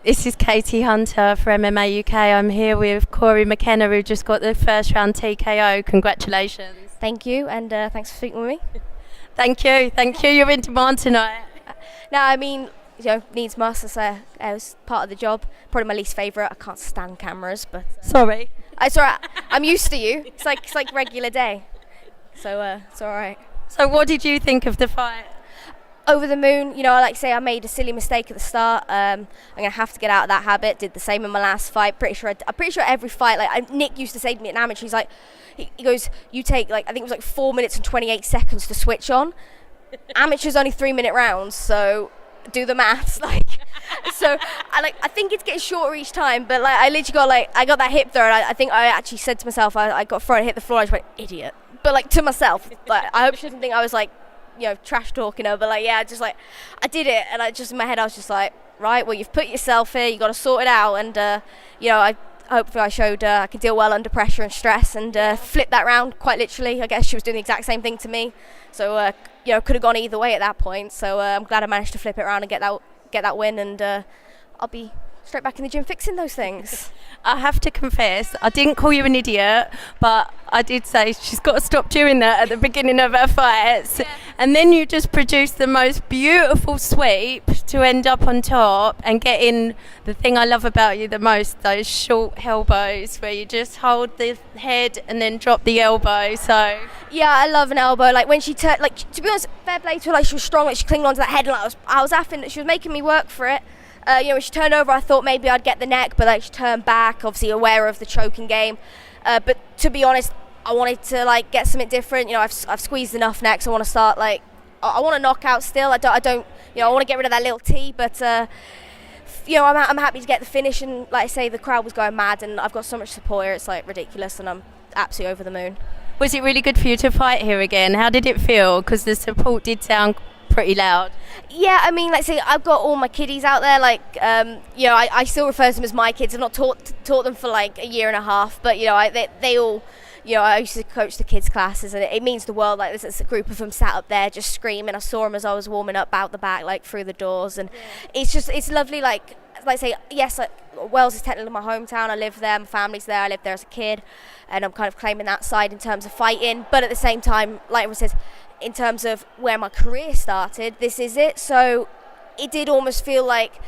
This is Katie Hunter for MMA UK. I'm here with Cory McKenna, who just got the first round TKO. Congratulations. Thank you, and thanks for speaking with me. Thank you. You're in demand tonight. No, I mean, needs must. It was part of the job. Probably my least favourite. I can't stand cameras, but Sorry. It's alright. I'm used to you. It's like regular day, so it's alright. So what did you think of the fight? Over the moon. I like to say I made a silly mistake at the start. I'm gonna have to get out of that habit. Did the same in my last fight. I'm pretty sure every fight. Nick used to say to me at amateur, he's like, he goes, you take I think it was 4 minutes and 28 seconds to switch on. Amateur's only 3-minute rounds, so do the maths. So I think it's getting shorter each time. But I literally got I got that hip throw, and I think I actually said to myself, I got thrown and hit the floor. I just went idiot. But to myself, I hope she didn't think I was trash talking her, but I did it, and I just in my head I was just like, right, well, you've put yourself here, you got to sort it out, and hopefully I showed I could deal well under pressure and stress, and flip that round quite literally. I guess she was doing the exact same thing to me, so could have gone either way at that point. So I'm glad I managed to flip it around and get that win, and I'll be straight back in the gym fixing those things. I have to confess, I didn't call you an idiot, but I did say she's got to stop doing that at the beginning of her fights. Yeah. And then you just produced the most beautiful sweep to end up on top and get in the thing I love about you the most, those short elbows where you just hold the head and then drop the elbow. So yeah, I love an elbow. When she turned, to be honest, fair play to her, she was strong, she clinged onto that head, and I was laughing that she was making me work for it. When she turned over, I thought maybe I'd get the neck, but she turned back, obviously aware of the choking game. But to be honest, I wanted to get something different. I've squeezed enough necks. I want to start I want to knock out still. I don't. I want to get rid of that little T, but I'm happy to get the finish. And like I say, the crowd was going mad, and I've got so much support here. It's ridiculous, and I'm absolutely over the moon. Was it really good for you to fight here again? How did it feel? Because the support did sound pretty loud. Yeah, I mean, I've got all my kiddies out there. I still refer to them as my kids. I've not taught them for a year and a half, but they all. I used to coach the kids' classes, and it means the world. There's a group of them sat up there just screaming. I saw them as I was warming up out the back, through the doors, and it's lovely. Yes, Wales is technically my hometown. I live there. My family's there. I lived there as a kid, and I'm kind of claiming that side in terms of fighting. But at the same time, like everyone says, in terms of where my career started, this is it. So it did almost feel like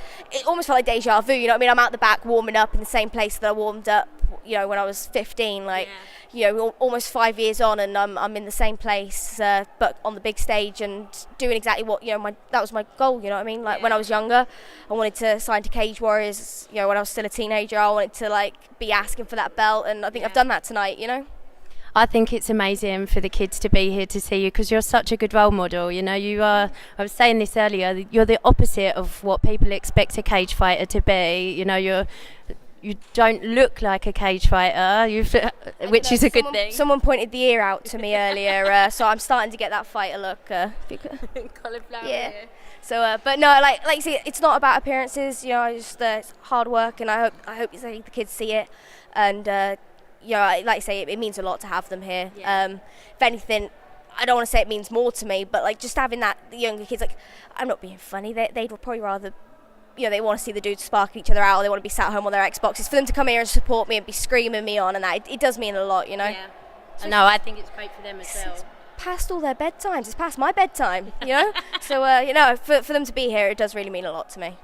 deja vu. I'm out the back warming up in the same place that I warmed up, when I was 15. Almost 5 years on, and I'm in the same place, but on the big stage and doing exactly what that was my goal. When I was younger, I wanted to sign to Cage Warriors. When I was still a teenager, I wanted to be asking for that belt, and I think I've done that tonight. I think it's amazing for the kids to be here to see you, because you're such a good role model. You are. I was saying this earlier. You're the opposite of what people expect a cage fighter to be. You don't look like a cage fighter, which is a good thing. Someone pointed the ear out to me earlier, so I'm starting to get that fighter look. Cauliflower. Yeah. So, but no, like you see, it's not about appearances. It's hard work, and I hope the kids see it, and. Like I say, it means a lot to have them here. Yeah. If anything, I don't want to say it means more to me, but just having the younger kids, I'm not being funny. They'd probably rather, they want to see the dudes spark each other out, or they want to be sat home on their Xboxes. For them to come here and support me and be screaming me on, and that it does mean a lot, Yeah. No, I think it's great for them as well. It's past all their bedtimes. It's past my bedtime, So for them to be here, it does really mean a lot to me.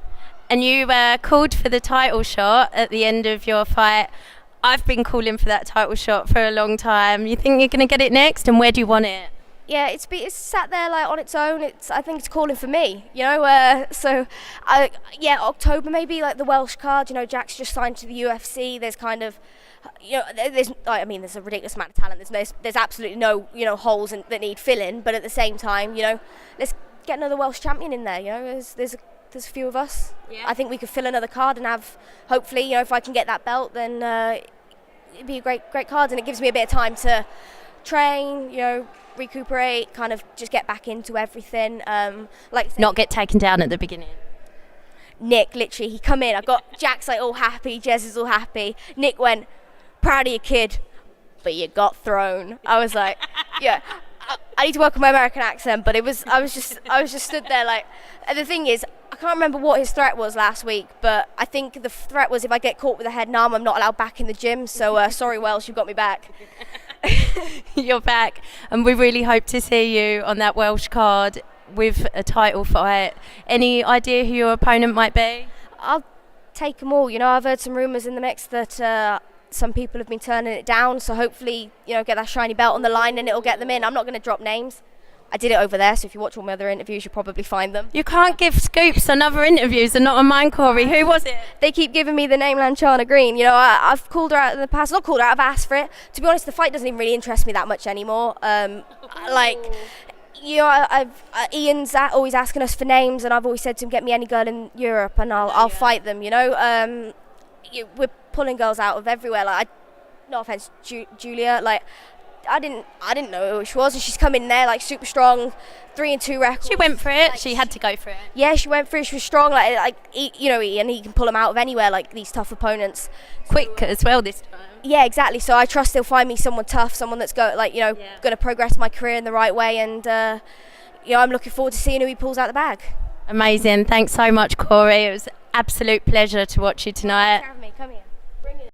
And you called for the title shot at the end of your fight. I've been calling for that title shot for a long time. You think you're going to get it next, and where do you want it? Yeah, it's sat there on its own. I think it's calling for me, October maybe, the Welsh card. Jack's just signed to the UFC. There's kind of, there's a ridiculous amount of talent. There's absolutely no holes that need filling. But at the same time, let's get another Welsh champion in there. There's a few of us. Yeah. I think we could fill another card and have, hopefully, if I can get that belt, then it'd be a great card, and it gives me a bit of time to train, recuperate, kind of just get back into everything. Not get taken down at the beginning. Nick, literally, he come in. I got Jack's all happy, Jez is all happy. Nick went, proud of your kid, but you got thrown. I was like, yeah. I need to work on my American accent, but I was just stood there and the thing is, I can't remember what his threat was last week, but I think the threat was if I get caught with a head and arm, I'm not allowed back in the gym. So sorry, Welsh, you've got me back. You're back, and we really hope to see you on that Welsh card with a title fight. Any idea who your opponent might be? I'll take them all. You know, I've heard some rumours in the mix that some people have been turning it down. So hopefully, you know, get that shiny belt on the line and it'll get them in. I'm not going to drop names. I did it over there, so if you watch all my other interviews, you'll probably find them. You can't give scoops on other interviews and not on mine, Cory. Who was it? They keep giving me the name Lanchana Green. You know, I've called her out in the past. Not called her out, I've asked for it. To be honest, the fight doesn't even really interest me that much anymore. Like, you know, Ian's always asking us for names, and I've always said to him, get me any girl in Europe, and I'll fight them. You know, we're pulling girls out of everywhere. Like, no offense, Julia. Like, I didn't know who she was, and she's come in there like super strong, 3-2 record. She went for it. Like, she had to go for it. Yeah, she went for it. She was strong. You know, Ian, he can pull them out of anywhere. Like these tough opponents, Quick as well this time. Yeah, exactly. So I trust he'll find me someone tough, someone that's going to progress my career in the right way, and you know, I'm looking forward to seeing who he pulls out the bag. Amazing. Thanks so much, Cory. It was an absolute pleasure to watch you tonight.